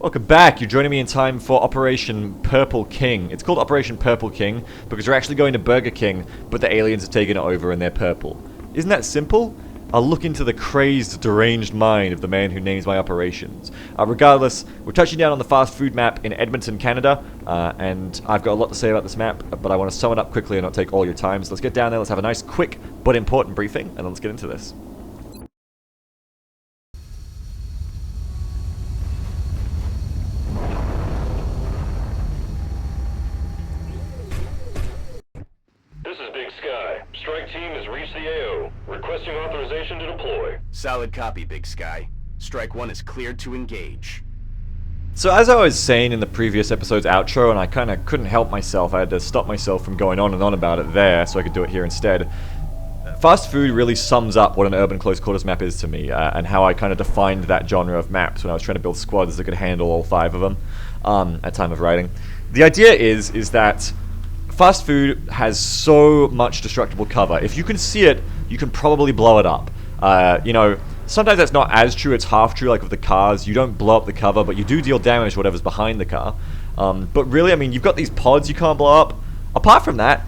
Welcome back. You're joining me in time for Operation Purple King. It's called Operation Purple King because we're actually going to Burger King, but the aliens have taken it over and they're purple. Isn't that simple? I'll look into the crazed, deranged mind of the man who names my operations. Regardless, we're touching down on the fast food map in Edmonton, Canada, and I've got a lot to say about this map, but I want to sum it up quickly and not take all your time. So let's get down there, let's have a nice, quick, but important briefing, and then let's get into this. Strike team has reached the AO. Requesting authorization to deploy. Solid copy, Big Sky. Strike 1 is cleared to engage. So as I was saying in the previous episode's outro, and I kind of couldn't help myself, I had to stop myself from going on and on about it there so I could do it here instead. Fast food really sums up what an urban close quarters map is to me, and how I kind of defined that genre of maps when I was trying to build squads that could handle all 5 of them at time of writing. The idea is that fast food has so much destructible cover. If you can see it, you can probably blow it up. You know, sometimes that's not as true, it's half true, like with the cars. You don't blow up the cover, but you do deal damage to whatever's behind the car. But really, I mean, you've got these pods you can't blow up. Apart from that,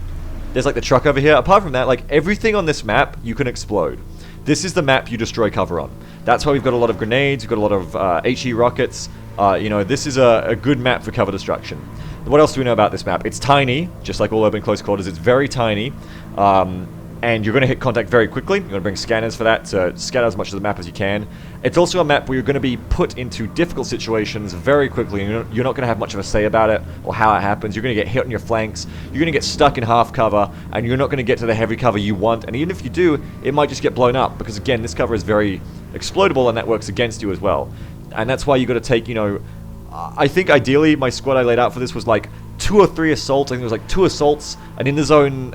there's like the truck over here. Apart from that, like everything on this map, you can explode. This is the map you destroy cover on. That's why we've got a lot of grenades, we've got a lot of HE rockets. You know, this is a good map for cover destruction. What else do we know about this map? It's tiny, just like all urban close quarters. It's very tiny, and you're going to hit contact very quickly. You're going to bring scanners for that to scatter as much of the map as you can. It's also a map where you're going to be put into difficult situations very quickly, and you're not going to have much of a say about it or how it happens. You're going to get hit on your flanks, you're going to get stuck in half cover, and you're not going to get to the heavy cover you want, and even if you do, it might just get blown up, because again, this cover is very explodable, and that works against you as well. And that's why you got to take, you know, I think ideally my squad I laid out for this was like 2 or 3 assaults. I think it was like 2 assaults, an in the zone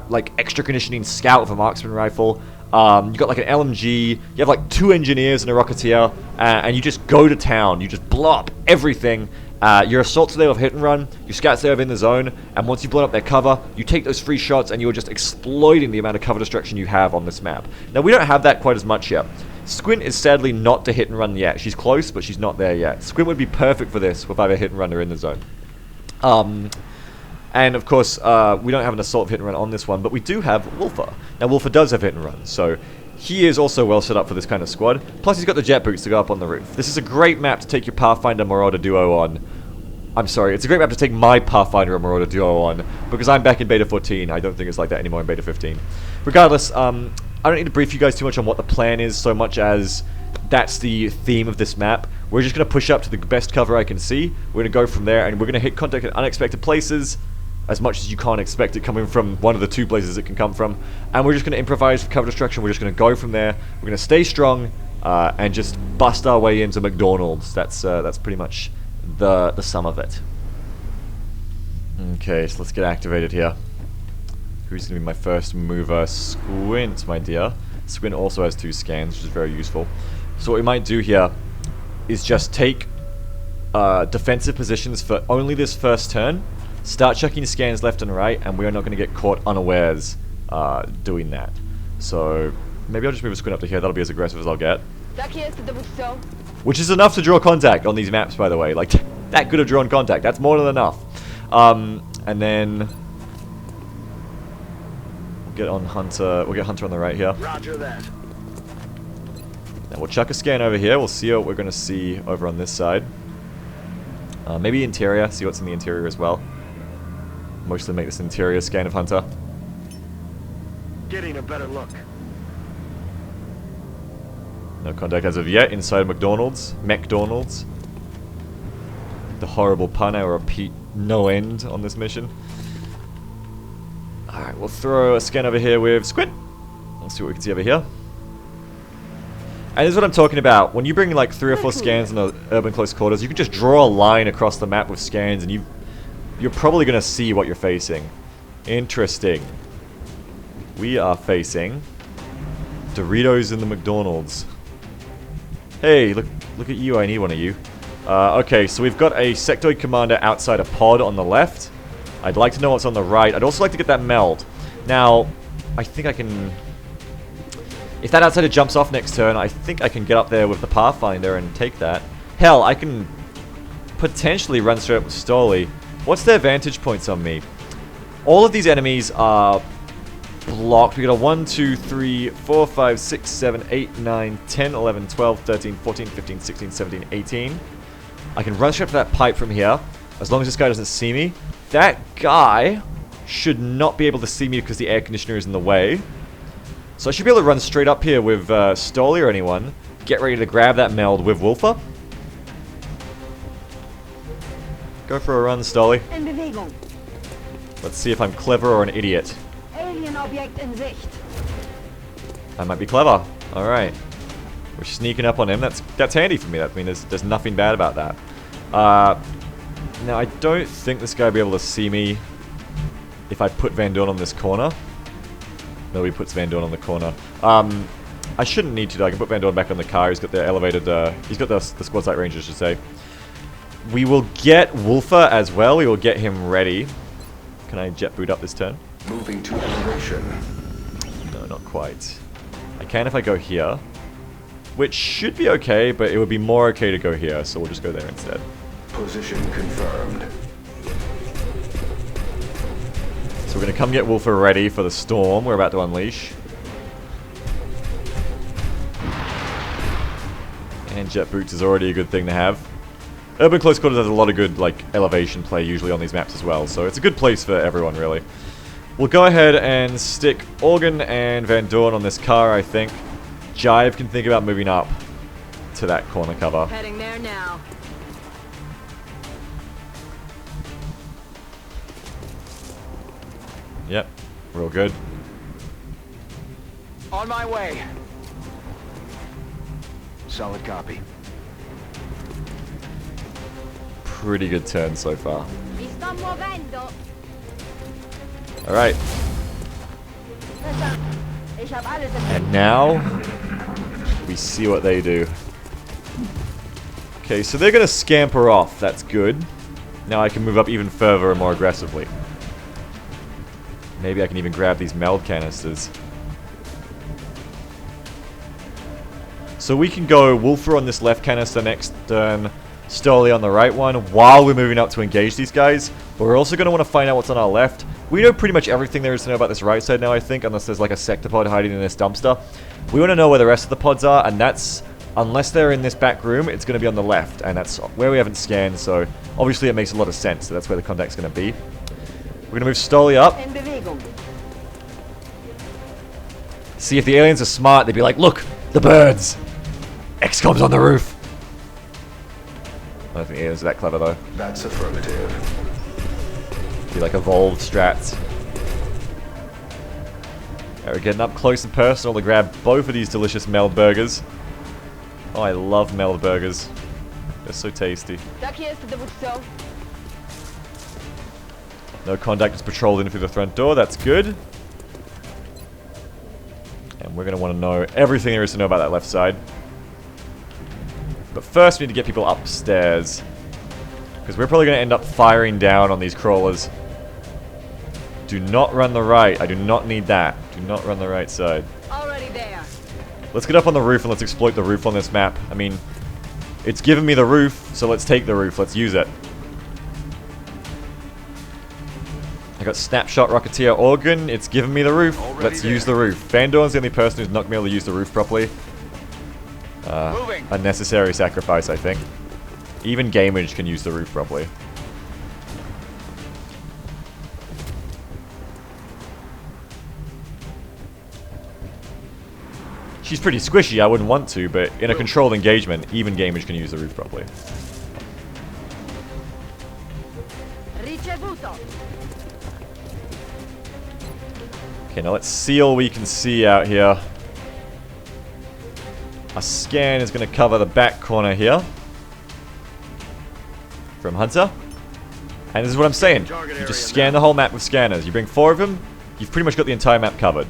like extra conditioning scout with a marksman rifle. You got like an LMG. You have like 2 engineers and a rocketeer, and you just go to town. You just blow up everything. Your assaults are there with hit and run. Your scouts there in the zone, and once you blow up their cover, you take those free shots, and you're just exploiting the amount of cover destruction you have on this map. Now we don't have that quite as much yet. Squint is sadly not to hit and run yet. She's close, but she's not there yet. Squint would be perfect for this with either hit and run or in the zone. And of course, we don't have an assault hit and run on this one, but we do have Wolfer. Now Wolfer does have hit and run, so he is also well set up for this kind of squad. Plus he's got the jet boots to go up on the roof. This is a great map to take your Pathfinder Marauder duo on. I'm sorry, it's a great map to take my Pathfinder Marauder duo on, because I'm back in Beta 14. I don't think it's like that anymore in Beta 15. Regardless, I don't need to brief you guys too much on what the plan is, so much as that's the theme of this map. We're just going to push up to the best cover I can see. We're going to go from there, and we're going to hit contact at unexpected places, as much as you can't expect it coming from one of the 2 places it can come from. And we're just going to improvise for cover destruction. We're just going to go from there. We're going to stay strong, and just bust our way into McDonald's. That's pretty much the sum of it. Okay, so let's get activated here. Who's going to be my first mover? Squint, my dear. Squint also has 2 scans, which is very useful. So what we might do here is just take defensive positions for only this first turn, start checking scans left and right, and we are not going to get caught unawares doing that. So maybe I'll just move a Squint up to here. That'll be as aggressive as I'll get. Which is enough to draw contact on these maps, by the way. Like, that could have drawn contact. That's more than enough. And then get on Hunter. We'll get Hunter on the right here. Roger that. Now we'll chuck a scan over here. We'll see what we're going to see over on this side. Maybe interior. See what's in the interior as well. Mostly make this interior scan of Hunter. Getting a better look. No contact as of yet inside McDonald's. MecDoornald's. The horrible pun I repeat no end on this mission. Alright, we'll throw a scan over here with Squint. Let's see what we can see over here. And this is what I'm talking about. When you bring like 3 or 4 scans in the urban close quarters, you can just draw a line across the map with scans, and you're probably going to see what you're facing. Interesting. We are facing Doritos in the McDonald's. Hey, look at you. I need one of you. Okay, so we've got a sectoid commander outside a pod on the left. I'd like to know what's on the right. I'd also like to get that meld. Now, I think I can... If that outsider jumps off next turn, I think I can get up there with the Pathfinder and take that. Hell, I can potentially run straight up with Stoli. What's their vantage points on me? All of these enemies are blocked. We got a 1, 2, 3, 4, 5, 6, 7, 8, 9, 10, 11, 12, 13, 14, 15, 16, 17, 18. I can run straight up to that pipe from here, as long as this guy doesn't see me. That guy should not be able to see me because the air conditioner is in the way. So I should be able to run straight up here with Stoli or anyone. Get ready to grab that meld with Wolfer. Go for a run, Stoli. In Bewegung. Let's see if I'm clever or an idiot. Alien Objekt in Sicht. I might be clever. Alright. We're sneaking up on him. That's handy for me. I mean, there's nothing bad about that. Now, I don't think this guy will be able to see me if I put Van Doorn on this corner. Nobody puts Van Doorn on the corner. I shouldn't need to, though. I can put Van Doorn back on the car. He's got the elevated, he's got the squad sight range, I should say. We will get Wolfer as well. We will get him ready. Can I jet boot up this turn? Moving to elevation. No, not quite. I can if I go here. Which should be okay, but it would be more okay to go here, so we'll just go there instead. Position confirmed. So we're going to come get Wolfer ready for the storm we're about to unleash. And jet boots is already a good thing to have. Urban Close Quarters has a lot of good elevation play usually on these maps as well, so it's a good place for everyone really. We'll go ahead and stick Organ and Van Doorn on this car, I think. Jive can think about moving up to that corner cover. Heading there now. Yep, we're all good. On my way. Solid copy. Pretty good turn so far. Mi sto muovendo. Alright, Ich hab alles im and now we see what they do. Okay, so they're gonna scamper off, that's good. Now I can move up even further and more aggressively. Maybe I can even grab these meld canisters. So we can go Wolfer on this left canister next turn, Stoli on the right one, while we're moving up to engage these guys. But we're also going to want to find out what's on our left. We know pretty much everything there is to know about this right side now, I think, unless there's like a sector pod hiding in this dumpster. We want to know where the rest of the pods are, and that's, unless they're in this back room, it's going to be on the left, and that's where we haven't scanned, so obviously it makes a lot of sense, so that's where the contact's going to be. We're going to move Stoli up. in Bewegung. See, if the aliens are smart, they'd be like, look, the birds! XCOM's on the roof! I don't think the aliens are that clever, though. That's affirmative. Be like evolved strats. Alright, we're getting up close and personal to grab both of these delicious meld burgers. Oh, I love meld burgers. They're so tasty. Tak jest dowódco. No contact is patrolled in through the front door, that's good. And we're going to want to know everything there is to know about that left side. But first we need to get people upstairs. Because we're probably going to end up firing down on these crawlers. Do not run the right. I do not need that. Do not run the right side. Already there. Let's get up on the roof and let's exploit the roof on this map. I mean, it's given me the roof, so let's take the roof. Let's use it. I got Snapshot Rocketeer Organ. It's given me the roof. Let's use the roof. Van Doorn's the only person who's not going to be able to use the roof properly. Unnecessary sacrifice, I think. Even Gamage can use the roof properly. She's pretty squishy, I wouldn't want to, but in a controlled engagement, even Gamage can use the roof properly. Ricevuto. Okay, now let's see all we can see out here. A scan is going to cover the back corner here. From Hunter. And this is what I'm saying. You just scan the whole map with scanners. You bring 4 of them, you've pretty much got the entire map covered.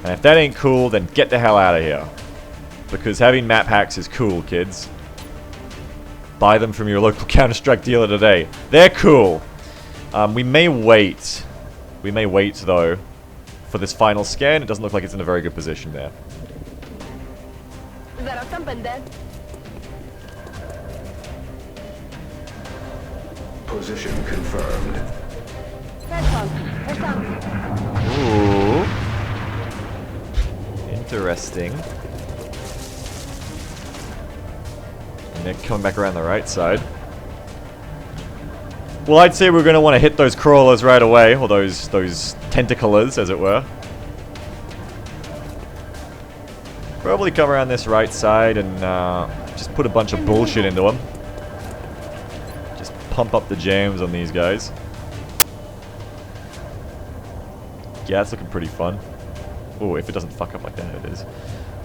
And if that ain't cool, then get the hell out of here. Because having map hacks is cool, kids. Buy them from your local Counter-Strike dealer today. They're cool. We may wait. We may wait, though, for this final scan. It doesn't look like it's in a very good position there. Zaraz tam będę. Position confirmed. Ooh. Interesting. And they're coming back around the right side. Well, I'd say we're going to want to hit those crawlers right away, or those tentaclers, as it were. Probably come around this right side and just put a bunch of bullshit into them. Just pump up the jams on these guys. Yeah, that's looking pretty fun. Oh, if it doesn't fuck up like that, it is.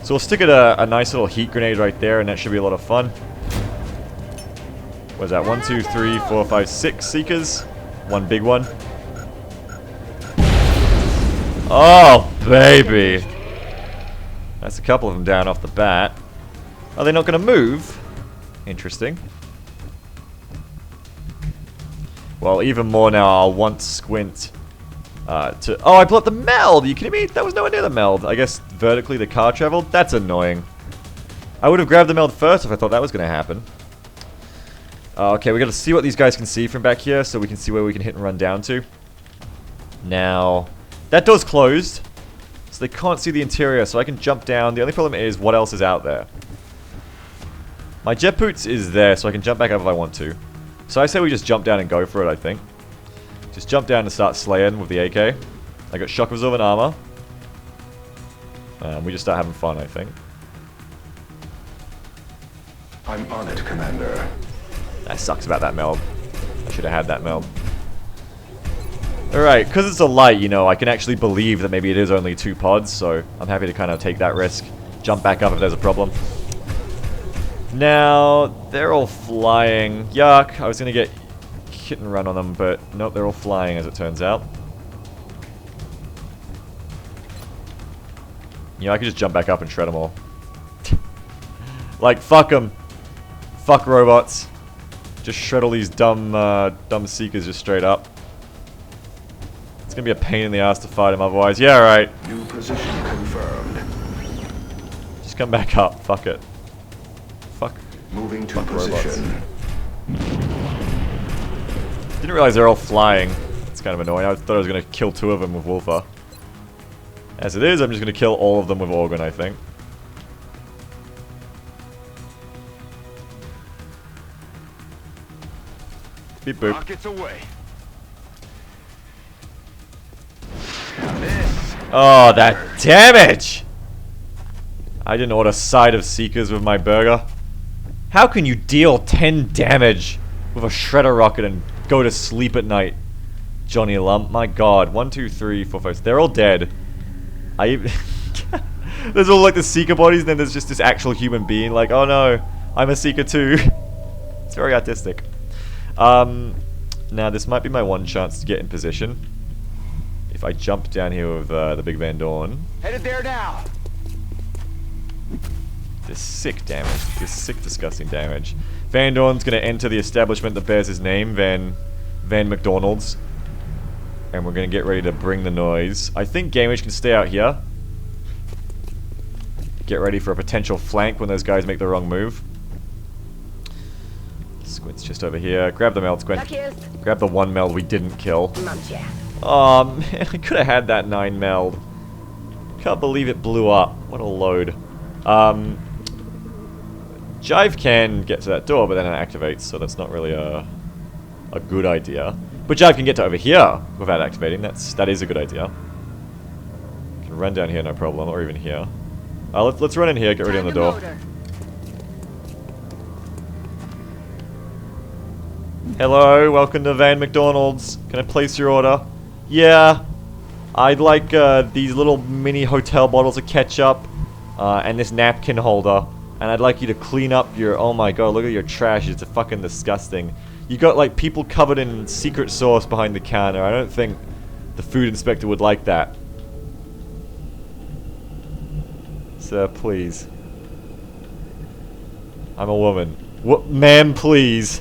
So we'll stick a nice little heat grenade right there, and that should be a lot of fun. What is that? 1, 2, 3, 4, 5, 6 seekers. One big one. Oh, baby. That's a couple of them down off the bat. Are they not going to move? Interesting. Well, even more now, I'll want Squint to... Oh, I blew up the meld! Are you kidding me? That was nowhere near the meld. I guess vertically the car traveled? That's annoying. I would have grabbed the meld first if I thought that was going to happen. Okay, we got to see what these guys can see from back here so we can see where we can hit and run down to. Now, that door's closed. So they can't see the interior, so I can jump down. The only problem is, what else is out there? My jet boots is there, so I can jump back up if I want to. So I say we just jump down and go for it, I think. Just jump down and start slaying with the AK. I got shock absorbent armor. We just start having fun, I think. I'm on it, Commander. That sucks about that meld. I should have had that meld. Alright, because it's a light, you know, I can actually believe that maybe it is only 2 pods, so I'm happy to kind of take that risk. Jump back up if there's a problem. Now, they're all flying. Yuck, I was going to get hit and run on them, but nope, they're all flying as it turns out. You know, I could just jump back up and shred them all. Like, fuck them. Fuck robots. Just shred all these dumb seekers just straight up. It's gonna be a pain in the ass to fight him otherwise. Yeah, right. New position confirmed. Just come back up. Fuck it. Fuck. Moving to Fuck position. Didn't realize they're all flying. It's kind of annoying. I thought I was gonna kill 2 of them with Wolfer. As it is, I'm just gonna kill all of them with Organ, I think. Beep boop. Rockets away. Oh, that damage! I didn't order a side of Seekers with my burger. How can you deal 10 damage with a shredder rocket and go to sleep at night? Johnny Lump, my god. 1, 2, 3, 4, 5. They're all dead. There's all like the Seeker bodies, and then there's just this actual human being like, oh no, I'm a Seeker too. It's very artistic. Now this might be my one chance to get in position. If I jump down here with the big Van Doorn. Headed there now. This sick damage. This sick, disgusting damage. Van Doorn's gonna enter the establishment that bears his name, Van MecDoornald's. And we're gonna get ready to bring the noise. I think Gamage can stay out here. Get ready for a potential flank when those guys make the wrong move. Squint's just over here. Grab the meld, Squint. Grab the 1 meld we didn't kill. Oh man, I could have had that 9 meld. Can't believe it blew up. What a load. Jive can get to that door, but then it activates, so that's not really a good idea. But Jive can get to over here without activating. That is a good idea. Can run down here, no problem, or even here. Let's run in here, get ready on the door. Hello, welcome to Van McDonald's. Can I place your order? Yeah. I'd like these little mini hotel bottles of ketchup and this napkin holder. And I'd like you to clean up your... Oh my god, look at your trash. It's fucking disgusting. You got like people covered in secret sauce behind the counter. I don't think the food inspector would like that. Sir, please. I'm a woman. What, ma'am, please.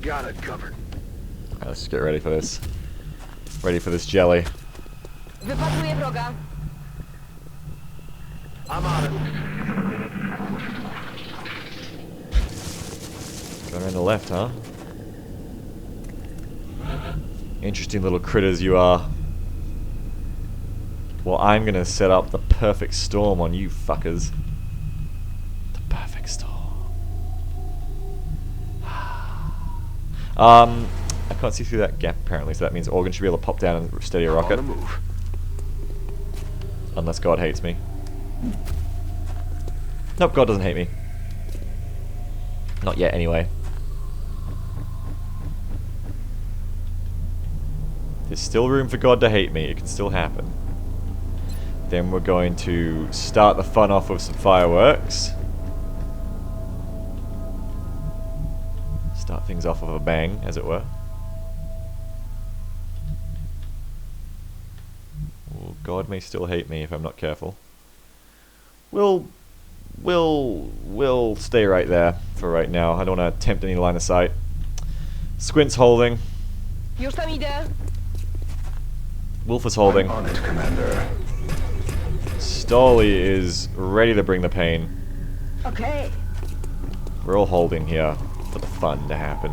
Got it covered. Alright, let's get ready for this. Ready for this jelly. Wypatruję wroga. I'm on it. Going around the left, huh? Interesting little critters you are. Well, I'm gonna set up the perfect storm on you fuckers. The perfect storm. I can't see through that gap apparently, so that means Organ should be able to pop down and steady a rocket. On the move. Unless God hates me. Nope, God doesn't hate me. Not yet, anyway. There's still room for God to hate me. It can still happen. Then we're going to start the fun off with some fireworks. Start things off with a bang, as it were. Well, God may still hate me if I'm not careful. We'll stay right there for right now. I don't want to tempt any line of sight. Squint's holding. Już tam idę. Wolf is holding. I'm on it, Commander. Stolly is ready to bring the pain. Okay. We're all holding here for the fun to happen.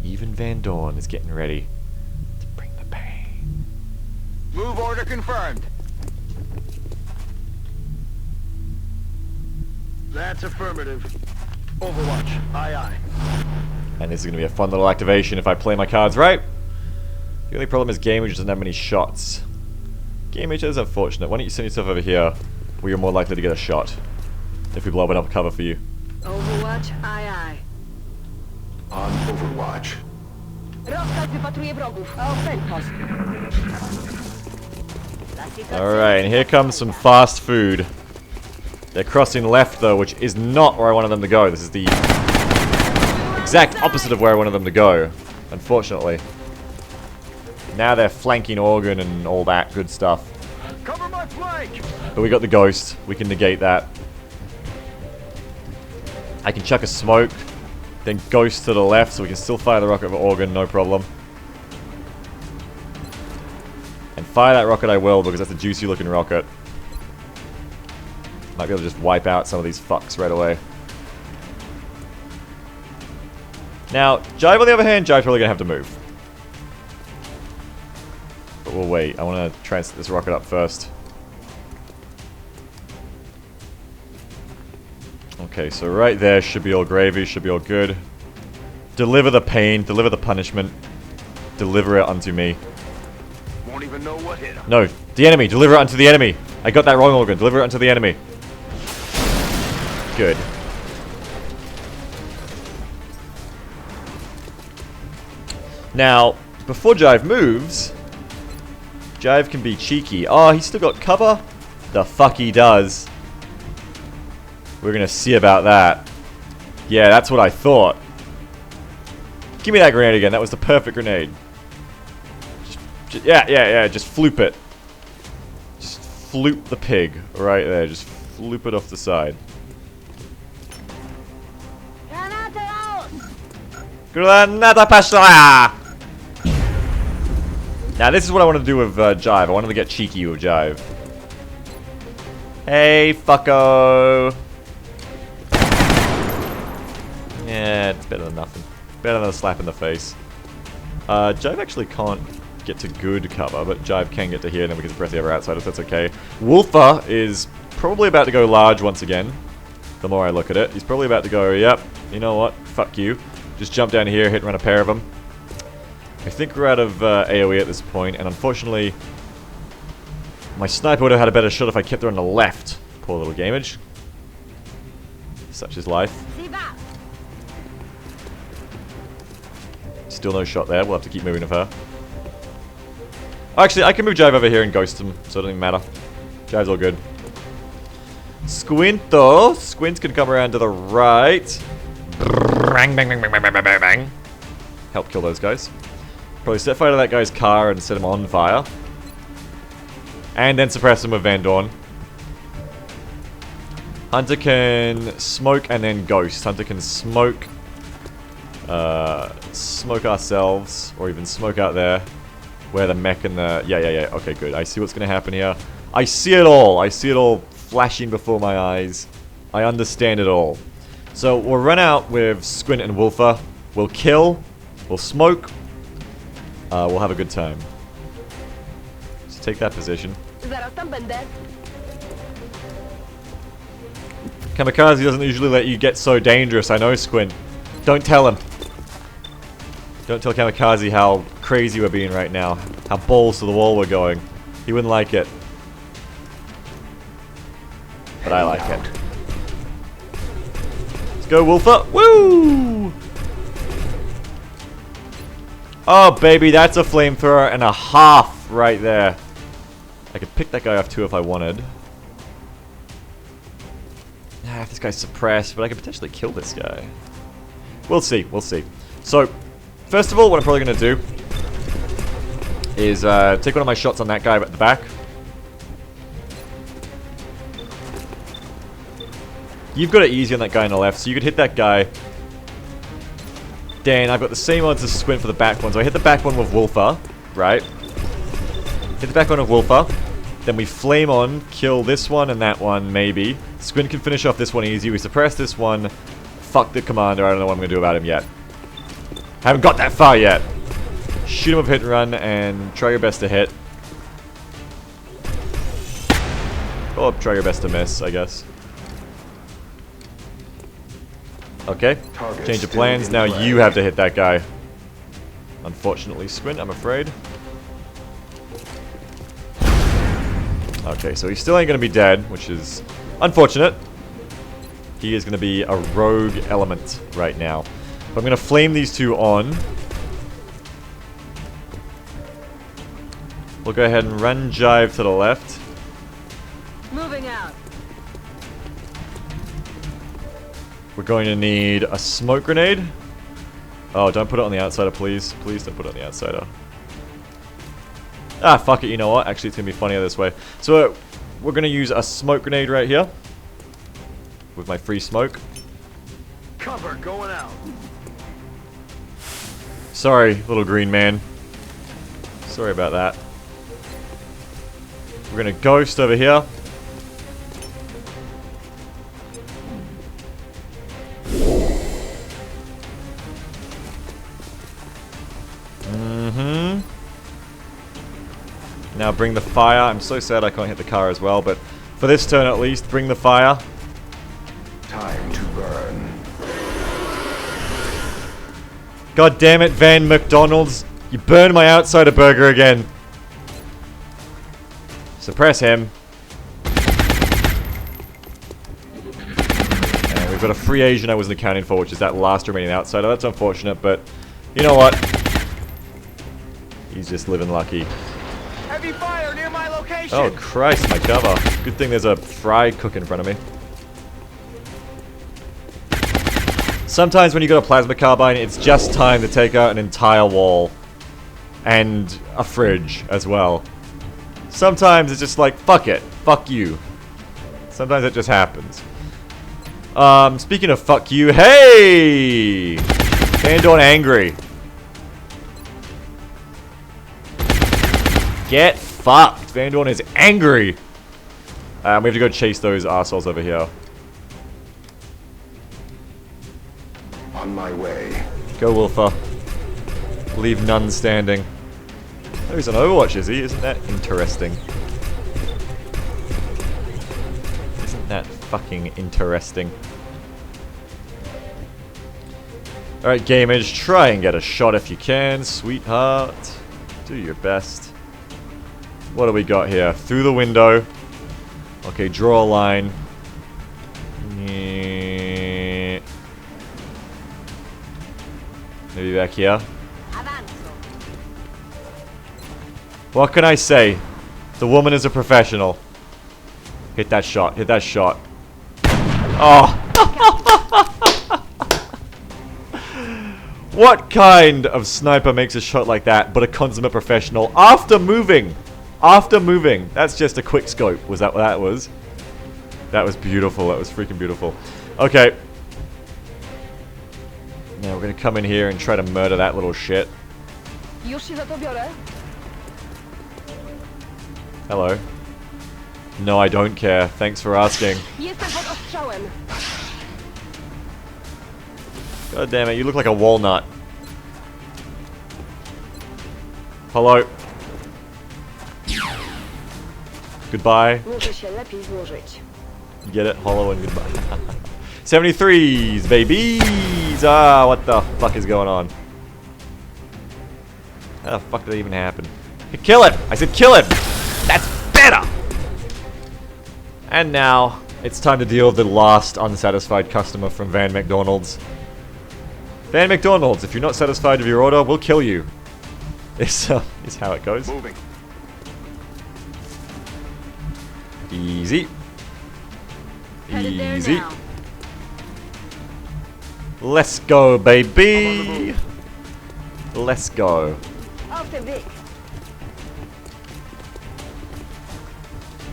Even Van Doorn is getting ready to bring the pain. Move order confirmed. That's affirmative. Overwatch. Aye, aye. And this is going to be a fun little activation if I play my cards right. The only problem is Gamage doesn't have many shots. Gamage is unfortunate. Why don't you send yourself over here where you're more likely to get a shot if we blow up cover for you. Overwatch, aye, aye. On Overwatch. Rozkaz wypatruje wrogów. Open post. Alright, and here comes some fast food. They're crossing left though, which is not where I wanted them to go. This is the exact opposite of where I wanted them to go, unfortunately. Now they're flanking Organ and all that good stuff. Cover my flank. But we got the Ghost. We can negate that. I can chuck a smoke, then Ghost to the left, so we can still fire the rocket for Organ, no problem. And fire that rocket I will, because that's a juicy looking rocket. Might be able to just wipe out some of these fucks right away. Now, Jive on the other hand, Jive's probably gonna have to move. But we'll wait. I want to try and set this rocket up first. Okay, so right there should be all gravy, should be all good. Deliver the pain, deliver the punishment. Deliver it unto me. Won't even know what hit him. No, the enemy, deliver it unto the enemy. I got that wrong, Organ. Deliver it unto the enemy. Good. Now, before Jive moves, Jive can be cheeky. Oh, he's still got cover? The fuck he does. We're gonna see about that. Yeah, that's what I thought. Give me that grenade again. That was the perfect grenade. Yeah. Just floop it. Just floop the pig right there. Just floop it off the side. Granada pasta! Now this is what I want to do with Jive. I wanted to get cheeky with Jive. Hey, fucko! Yeah, it's better than nothing. Better than a slap in the face. Jive actually can't get to good cover, but Jive can get to here, and then we can suppress the other outside if that's okay. Wolfer is probably about to go large once again. The more I look at it, he's probably about to go, yep, you know what, fuck you. Just jump down here, hit and run a pair of them. I think we're out of AoE at this point, and unfortunately, my sniper would have had a better shot if I kept her on the left. Poor little Gamage. Such is life. Still no shot there, we'll have to keep moving with her. Actually, I can move Jive over here and ghost him, so it doesn't even matter. Jive's all good. Squint though. Squint can come around to the right. Bang, bang, bang, bang, bang, bang, bang, bang. Help kill those guys. Probably set fire to that guy's car and set him on fire. And then suppress him with Van Doorn. Hunter can smoke and then ghost. Hunter can smoke. Smoke ourselves. Or even smoke out there. Where the mech and the... Yeah. Okay, good. I see what's going to happen here. I see it all. I see it all flashing before my eyes. I understand it all. So we'll run out with Squint and Wolfer. We'll kill. We'll smoke. We'll have a good time. So take that position. Zaraz tam będę. Kamikaze doesn't usually let you get so dangerous, I know, Squint. Don't tell him. Don't tell Kamikaze how crazy we're being right now. How balls to the wall we're going. He wouldn't like it. But I like it. Let's go, Wolfer. Woo! Oh, baby, that's a flamethrower and a half right there. I could pick that guy off too if I wanted. Ah, this guy's suppressed, but I could potentially kill this guy. We'll see, we'll see. So, first of all, what I'm probably going to do is take one of my shots on that guy at the back. You've got it easy on that guy on the left, so you could hit that guy. Dan, I've got the same odds as Squint for the back one, so I hit the back one with Wolfer, right? Hit the back one with Wolfer. Then we flame on, kill this one and that one, maybe. Squint can finish off this one easy. We suppress this one. Fuck the commander, I don't know what I'm going to do about him yet. Haven't got that far yet. Shoot him with hit and run and try your best to hit. Or try your best to miss, I guess. Okay, change of plans. Now you have to hit that guy. Unfortunately, Squint, I'm afraid. Okay, so he still ain't going to be dead, which is unfortunate. He is going to be a rogue element right now. But I'm going to flame these two on. We'll go ahead and run jive to the left. Moving out. We're going to need a smoke grenade. Oh, don't put it on the outsider, please. Please don't put it on the outsider. Ah, fuck it, you know what? Actually, it's going to be funnier this way. So, we're going to use a smoke grenade right here. With my free smoke. Cover going out. Sorry, little green man. Sorry about that. We're going to ghost over here. Now bring the fire. I'm so sad I can't hit the car as well, but for this turn at least, bring the fire. Time to burn. God damn it, Van McDonald's. You burned my outsider burger again. Suppress him. And we've got a free Asian I wasn't accounting for, which is that last remaining outsider. That's unfortunate, but you know what? He's just living lucky. Heavy fire near my location. Oh Christ, my cover. Good thing there's a fry cook in front of me. Sometimes when you got a plasma carbine, it's just time to take out an entire wall. And a fridge as well. Sometimes it's just like, fuck it. Fuck you. Sometimes it just happens. Speaking of fuck you, hey! Van Doorn angry. Get fucked. Van Doorn is angry. We have to go chase those arseholes over here. On my way. Go, Wolfer. Leave none standing. Oh, he's on Overwatch, is he? Isn't that interesting? Isn't that fucking interesting? Alright, gamers, try and get a shot if you can, sweetheart. Do your best. What do we got here? Through the window. Okay, draw a line. Yeah. Maybe back here. What can I say? The woman is a professional. Hit that shot. Hit that shot. Oh. What kind of sniper makes a shot like that but a consummate professional after moving? After moving. That's just a quick scope. Was that what that was? That was beautiful. That was freaking beautiful. Okay. Now we're going to come in here and try to murder that little shit. Już się za to biorę. Hello. No, I don't care. Thanks for asking. Jestem pod ostrzałem. God damn it, you look like a walnut. Hello. Goodbye. Muszę się lepiej złożyć. Get it? Hollow and goodbye. 73s, babies! Ah, what the fuck is going on? How the fuck did that even happen? Kill it! I said kill it! That's better! And now, it's time to deal with the last unsatisfied customer from Van McDoornald's. Van McDoornald's, if you're not satisfied with your order, we'll kill you. This is how it goes. Moving. Easy. Headed there Easy. now. Let's go, baby! Let's go. Auf dem Weg.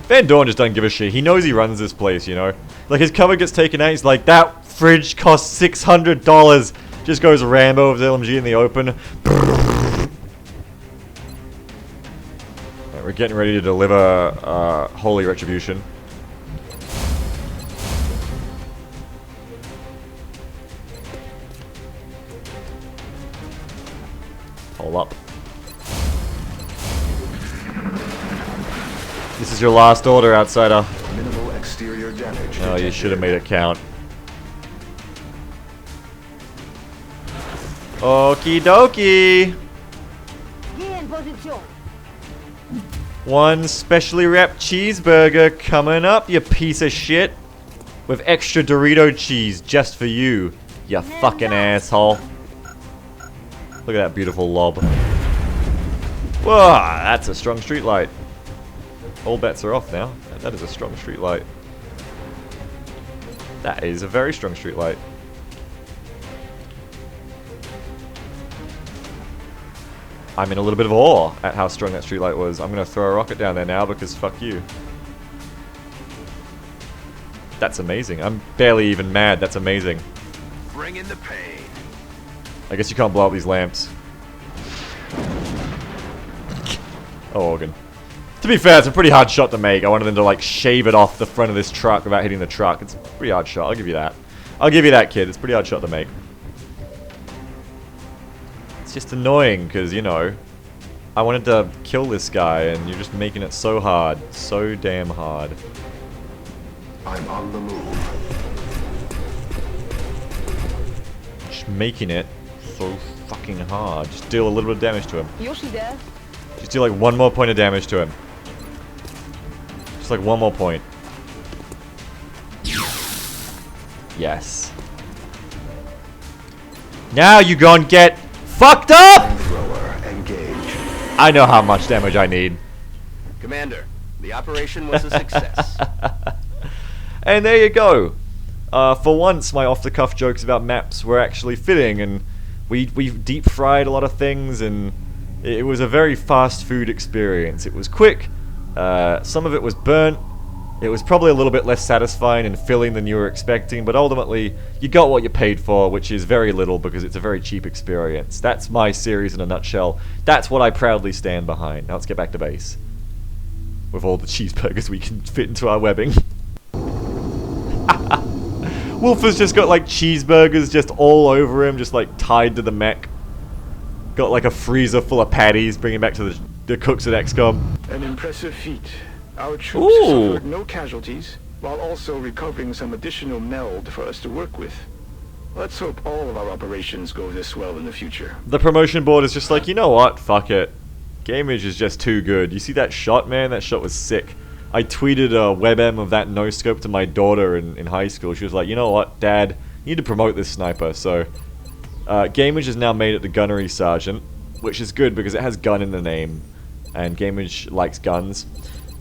Van Doorn just doesn't give a shit. He knows he runs this place, you know? Like, his cover gets taken out, he's like, that fridge costs $600! Just goes Rambo with LMG in the open. Alright, we're getting ready to deliver Holy Retribution. Hold up. This is your last order, outsider. Minimal exterior damage. Oh, you should have made it count. Okie dokie. Geh in Position. One specially wrapped cheeseburger coming up, you piece of shit. With extra Dorito cheese just for you, you fucking asshole. Look at that beautiful lob. Whoa, that's a strong street light. All bets are off now. That is a strong street light. That is a very strong street light. I'm in a little bit of awe at how strong that street light was. I'm gonna throw a rocket down there now because fuck you. That's amazing. I'm barely even mad. That's amazing. Bring in the pain. I guess you can't blow up these lamps. Oh, organ. To be fair, it's a pretty hard shot to make. I wanted them to like shave it off the front of this truck without hitting the truck. It's a pretty hard shot. I'll give you that. I'll give you that, kid. It's a pretty hard shot to make. It's just annoying because, you know, I wanted to kill this guy and you're just making it so hard. So damn hard. I'm on the move. Just making it so fucking hard. Just deal a little bit of damage to him. Już idę. Just do like one more point of damage to him. Just like one more point. Yes. Now you gon' get fucked up! Thrower, engage. I know how much damage I need. Commander, the operation was a success. And there you go. For once, my off-the-cuff jokes about maps were actually fitting, and we deep-fried a lot of things, and it was a very fast food experience. It was quick. Some of it was burnt. It was probably a little bit less satisfying and filling than you were expecting, but ultimately, you got what you paid for, which is very little because it's a very cheap experience. That's my series in a nutshell. That's what I proudly stand behind. Now let's get back to base. With all the cheeseburgers we can fit into our webbing. Wolf has just got like cheeseburgers just all over him, just like tied to the mech. Got like a freezer full of patties, bringing back to the cooks at XCOM. An impressive feat. Our troops Ooh. suffered no casualties, while also recovering some additional meld for us to work with. Let's hope all of our operations go this well in the future. The promotion board is just like, you know what? Fuck it. Gameage is just too good. You see that shot, man? That shot was sick. I tweeted a WebM of that no-scope to my daughter in high school. She was like, you know what, Dad? You need to promote this sniper. So, Gameage is now made it the Gunnery Sergeant, which is good because it has gun in the name. And Gameage likes guns.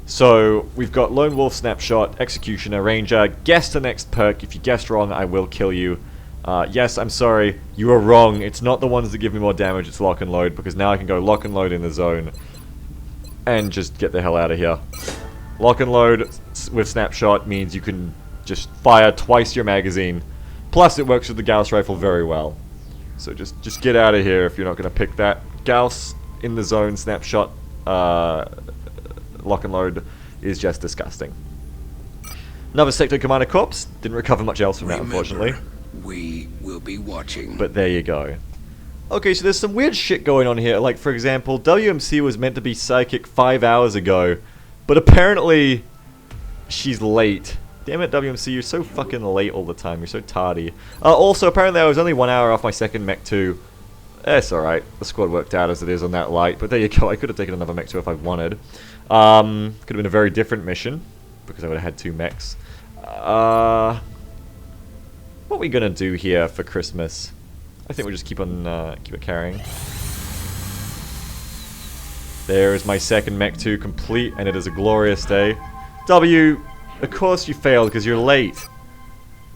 So, we've got Lone Wolf, Snapshot, Executioner, Ranger. Guess the next perk. If you guessed wrong, I will kill you. Yes, I'm sorry. You are wrong. It's not the ones that give me more damage. It's Lock and Load, because now I can go Lock and Load in the zone. And just get the hell out of here. Lock and Load with Snapshot means you can just fire twice your magazine. Plus, it works with the Gauss rifle very well. So just get out of here if you're not going to pick that. Gauss in the zone, Snapshot, Lock and Load. is just disgusting. Another Sector Commander corpse. Didn't recover much else from that, unfortunately. We will be watching. But there you go. Okay, so there's some weird shit going on here. Like, for example, WMC was meant to be psychic 5 hours ago, but apparently she's late. Damn it, WMC, you're so fucking late all the time. You're so tardy. Also, apparently I was only 1 hour off my second Mech 2. It's alright. The squad worked out as it is on that light, but there you go. I could have taken another Mech 2 if I wanted. Could have been a very different mission, because I would have had 2 mechs. What are we gonna do here for Christmas? I think we'll just keep it carrying. There is my second Mech 2 complete, and it is a glorious day. W, of course you failed because you're late.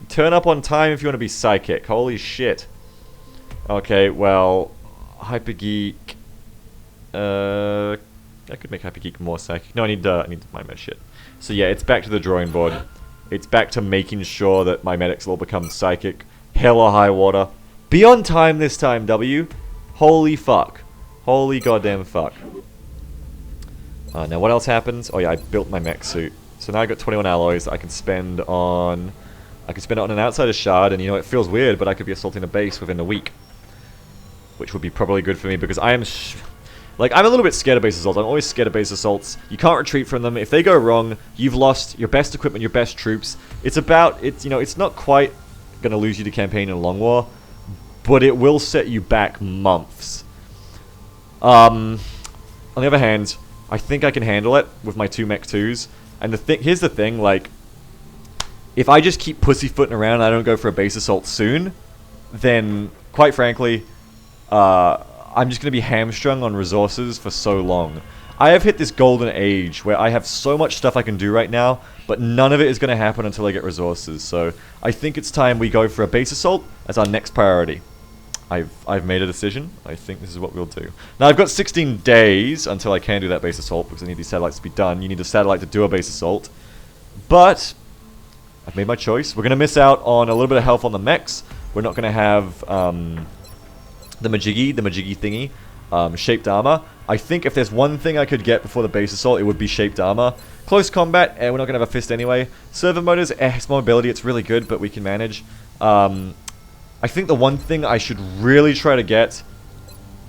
Turn up on time if you want to be psychic. Holy shit. Okay, well, Hypergeek. I could make Hypergeek more psychic. No, I need my med shit. So yeah, it's back to the drawing board. It's back to making sure that my medics all become psychic. Hell or high water. Be on time this time, W. Holy fuck. Holy goddamn fuck. Now what else happens? Oh yeah, I built my mech suit. So now I got 21 alloys that I can spend on... I can spend it on an outsider shard, and you know, it feels weird, but I could be assaulting a base within a week. Which would be probably good for me, because I am... Like, I'm a little bit scared of base assaults. I'm always scared of base assaults. You can't retreat from them. If they go wrong, you've lost your best equipment, your best troops. It's about... you know, it's not quite going to lose you to campaign in long war, but it will set you back months. On the other hand, I think I can handle it with my 2 Mech 2s. And here's the thing, like, if I just keep pussyfooting around and I don't go for a base assault soon, then, quite frankly, I'm just going to be hamstrung on resources for so long. I have hit this golden age where I have so much stuff I can do right now, but none of it is going to happen until I get resources. So I think it's time we go for a base assault as our next priority. I've made a decision. I think this is what we'll do. Now I've got 16 days until I can do that base assault because I need these satellites to be done. You need a satellite to do a base assault. But I've made my choice. We're going to miss out on a little bit of health on the mechs. We're not going to have the Majiggy thingy, shaped armor. I think if there's one thing I could get before the base assault, it would be shaped armor. Close combat, and we're not going to have a fist anyway. Servo motors, it's mobility, it's really good, but we can manage. I think the one thing I should really try to get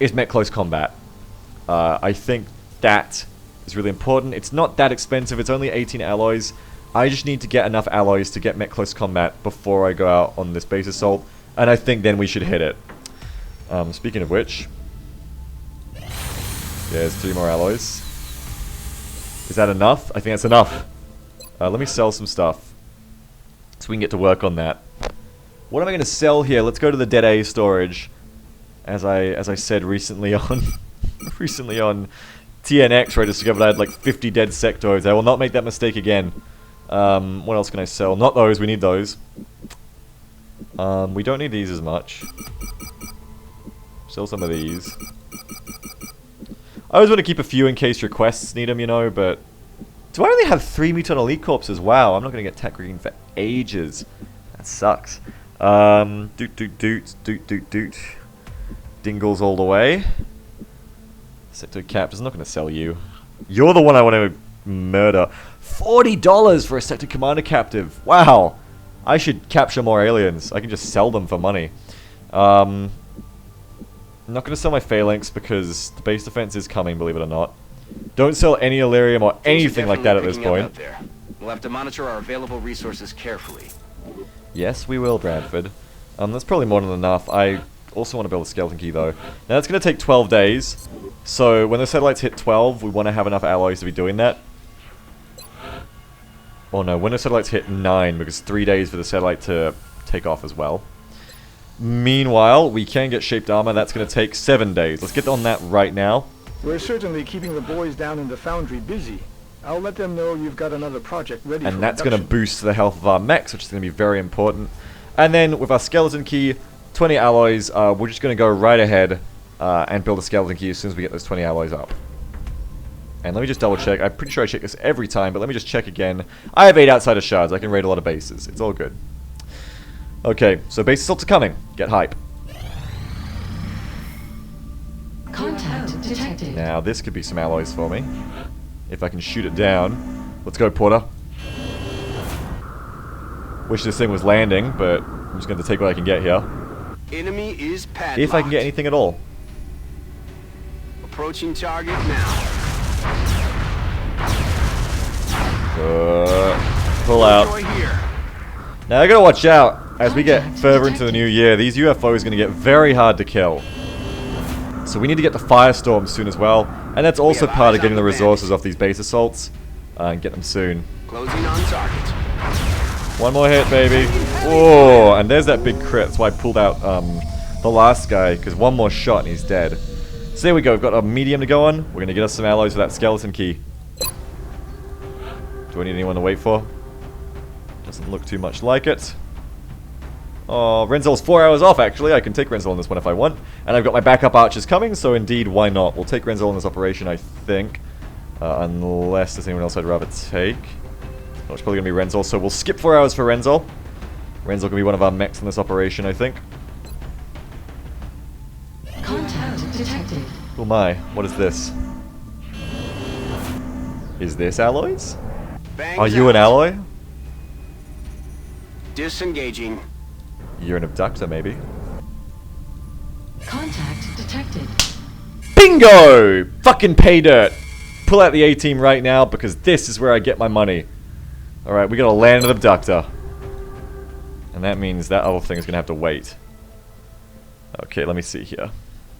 is mech close combat. I think that is really important. It's not that expensive, it's only 18 alloys. I just need to get enough alloys to get mech close combat before I go out on this base assault, and I think then we should hit it. Speaking of which, yeah, there's 3 more alloys. Is that enough? I think that's enough. Let me sell some stuff so we can get to work on that. What am I going to sell here? Let's go to the Dead A storage. As I said recently on TNX, where I discovered I had like 50 dead sectoids. I will not make that mistake again. What else can I sell? Not those. We need those. We don't need these as much. Sell some of these. I always want to keep a few in case your quests need them, you know, but... Do I only have 3 Mutant Elite Corpses? Wow, I'm not going to get tech green for ages. That sucks. Doot. Dingles all the way. Sector Captors, I'm not going to sell you. You're the one I want to murder. $40 for a Sector Commander Captive. Wow. I should capture more aliens. I can just sell them for money. I'm not going to sell my phalanx because the base defense is coming, believe it or not. Don't sell any Illyrium or anything like that at this point. We'll have to monitor our available resources carefully. Yes, we will, Bradford. That's probably more than enough. I also want to build a skeleton key, though. Now, it's going to take 12 days. So, when the satellites hit 12, we want to have enough alloys to be doing that. Oh no, when the satellites hit 9, because 3 days for the satellite to take off as well. Meanwhile, we can get shaped armor. That's going to take 7 days. Let's get on that right now. We're certainly keeping the boys down in the foundry busy. I'll let them know you've got another project ready for and that's going to boost the health of our mechs, which is going to be very important. And then with our skeleton key, 20 alloys, we're just going to go right ahead and build a skeleton key as soon as we get those 20 alloys up. And let me just double check. I'm pretty sure I check this every time, but let me just check again. I have 8 outsider shards. I can raid a lot of bases. It's all good. Okay, so base assaults are coming. Get hype. Contact detected. Now, this could be some alloys for me. If I can shoot it down. Let's go, Porter. Wish this thing was landing, but I'm just going to take what I can get here. Enemy is padlocked. If I can get anything at all. Approaching target now. Pull out. Enjoy here. Now I gotta watch out as we get further into the new year. These UFOs are gonna get very hard to kill. So we need to get the firestorm soon as well, and that's also part of getting the resources off these base assaults and get them soon. Closing on target. One more hit, baby. Oh, and there's that big crit. That's why I pulled out the last guy, because one more shot and he's dead. So there we go. We've got a medium to go on. We're gonna get us some alloys for that skeleton key. Do I need anyone to wait for? Doesn't look too much like it. Oh, Renzel's 4 hours off, actually. I can take Renzel on this one if I want. And I've got my backup archers coming, so indeed, why not? We'll take Renzel on this operation, I think. Unless there's anyone else I'd rather take. Oh, it's probably going to be Renzel, so we'll skip 4 hours for Renzel. Renzel can be one of our mechs in this operation, I think. Contact detected. Oh my, what is this? Is this alloys? Bangs Are you an out. alloy? Disengaging. You're an abductor, maybe. Contact detected. Bingo! Fucking pay dirt! Pull out the A-team right now, because this is where I get my money. Alright, we gotta land an abductor. And that means that other thing is gonna have to wait. Okay, let me see here.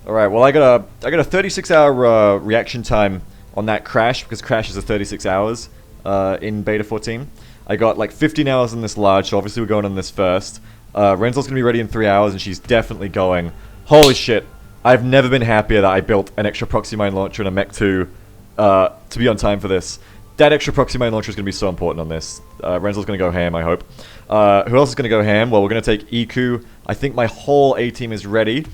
Alright, well I got a 36-hour reaction time on that crash, because crash is 36 hours in Beta 14. I got like 15 hours on this large, so obviously we're going on this first. Renzel's gonna be ready in 3 hours, and she's definitely going. Holy shit! I've never been happier that I built an extra proxy mine launcher and a Mech 2 to be on time for this. That extra proxy mine launcher is gonna be so important on this. Renzel's gonna go ham, I hope. Who else is gonna go ham? Well, we're gonna take Iku. I think my whole A-team is ready.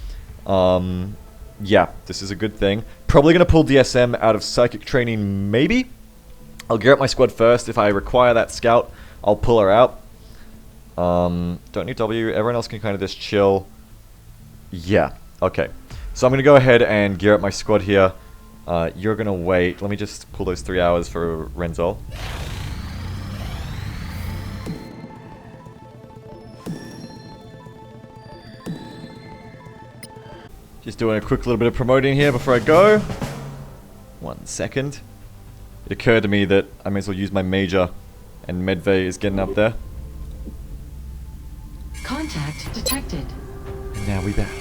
Yeah, this is a good thing. Probably gonna pull DSM out of psychic training, maybe? I'll gear up my squad first. If I require that scout, I'll pull her out. Don't need W. Everyone else can kind of just chill. Yeah, okay. So I'm going to go ahead and gear up my squad here. You're going to wait. Let me just pull those 3 hours for Renzel. Just doing a quick little bit of promoting here before I go. 1 second. It occurred to me that I may as well use my major, and Medvay is getting up there. Contact detected. And now we battle.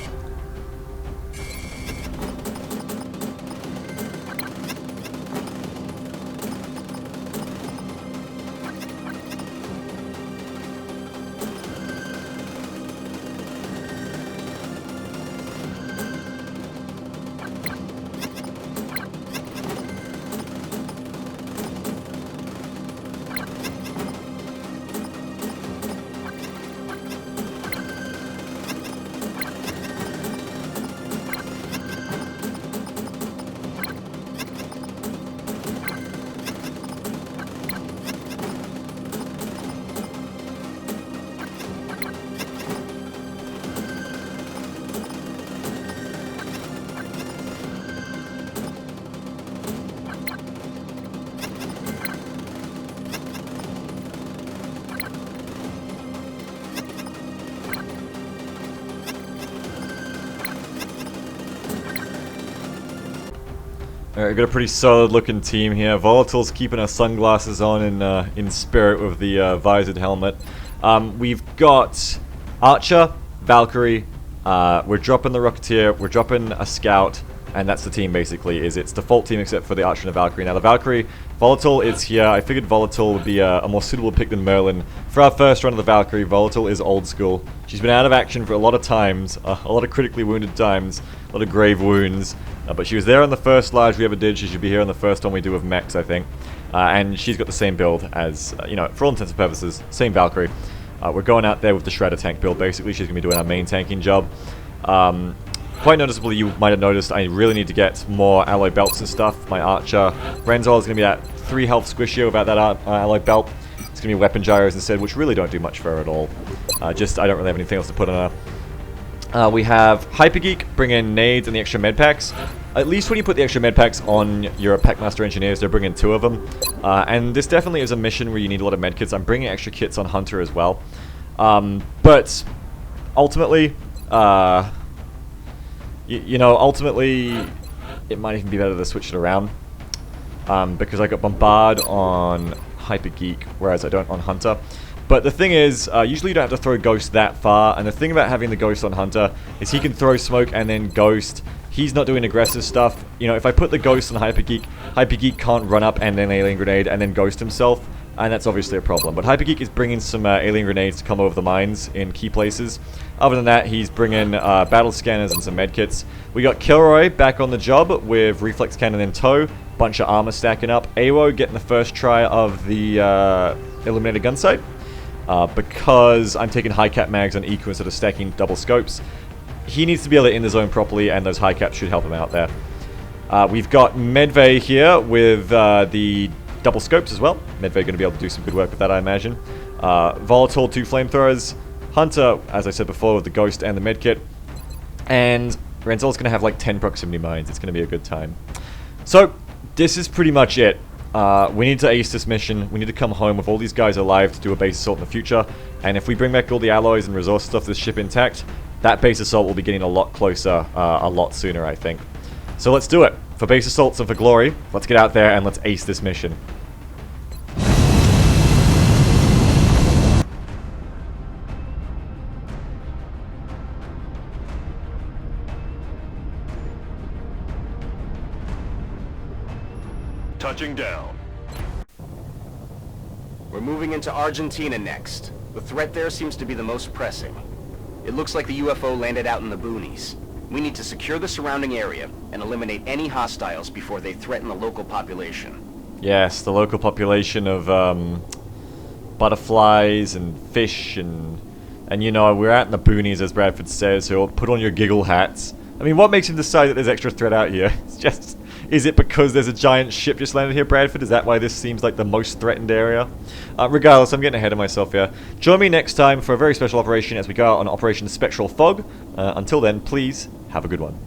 Alright, got a pretty solid looking team here. Volatile's keeping her sunglasses on in spirit with the visored helmet. We've got Archer, Valkyrie, we're dropping the Rocketeer, we're dropping a Scout, and that's the team basically. It's default team except for the Archer and the Valkyrie. Now the Valkyrie, Volatile is here. I figured Volatile would be a more suitable pick than Merlin. For our first run of the Valkyrie, Volatile is old school. She's been out of action for a lot of times, a lot of critically wounded times, a lot of grave wounds. But she was there on the first large we ever did. She should be here on the first one we do with mechs, I think. And she's got the same build as, you know, for all intents and purposes, same Valkyrie. We're going out there with the Shredder tank build, basically. She's going to be doing our main tanking job. Quite noticeably, you might have noticed, I really need to get more alloy belts and stuff. My Archer, Renzel is going to be at 3 health squishier without that alloy belt. It's going to be weapon gyros instead, which really don't do much for her at all. I don't really have anything else to put on her. We have Hypergeek bring in nades and the extra med packs. At least when you put the extra med packs on your Packmaster engineers, they're bringing 2 of them. And this definitely is a mission where you need a lot of med kits. I'm bringing extra kits on Hunter as well. But ultimately, you know, ultimately, it might even be better to switch it around. Because I got Bombard on Hypergeek, whereas I don't on Hunter. But the thing is, usually you don't have to throw Ghost that far, and the thing about having the Ghost on Hunter is he can throw smoke and then Ghost. He's not doing aggressive stuff. You know, if I put the Ghost on Hypergeek, Hypergeek can't run up and then Alien Grenade and then Ghost himself, and that's obviously a problem. But Hypergeek is bringing some Alien Grenades to come over the mines in key places. Other than that, he's bringing battle scanners and some medkits. We got Kilroy back on the job with Reflex Cannon in tow, bunch of armor stacking up. Awo getting the first try of the Illuminated Gun Sight. Because I'm taking high cap mags on Eco instead of stacking double scopes. He needs to be able to in the zone properly, and those high caps should help him out there. We've got Medvay here with the double scopes as well. Medvay going to be able to do some good work with that, I imagine. Volatile 2 flamethrowers. Hunter, as I said before, with the Ghost and the medkit. And Renzel's going to have like 10 proximity mines. It's going to be a good time. So, this is pretty much it. We need to ace this mission. We need to come home with all these guys alive to do a base assault in the future. And if we bring back all the alloys and resource stuff to this ship intact, that base assault will be getting a lot closer, a lot sooner, I think. So let's do it. For base assaults and for glory, let's get out there and let's ace this mission. Touching down. We're moving into Argentina next. The threat there seems to be the most pressing. It looks like the UFO landed out in the boonies. We need to secure the surrounding area and eliminate any hostiles before they threaten the local population. Yes, the local population of butterflies and fish and you know, we're out in the boonies, as Bradford says, so put on your giggle hats. I mean, what makes him decide that there's extra threat out here? It's just... Is it because there's a giant ship just landed here, Bradford? Is that why this seems like the most threatened area? Regardless, I'm getting ahead of myself here. Join me next time for a very special operation as we go out on Operation Spectral Fog. Until then, please, have a good one.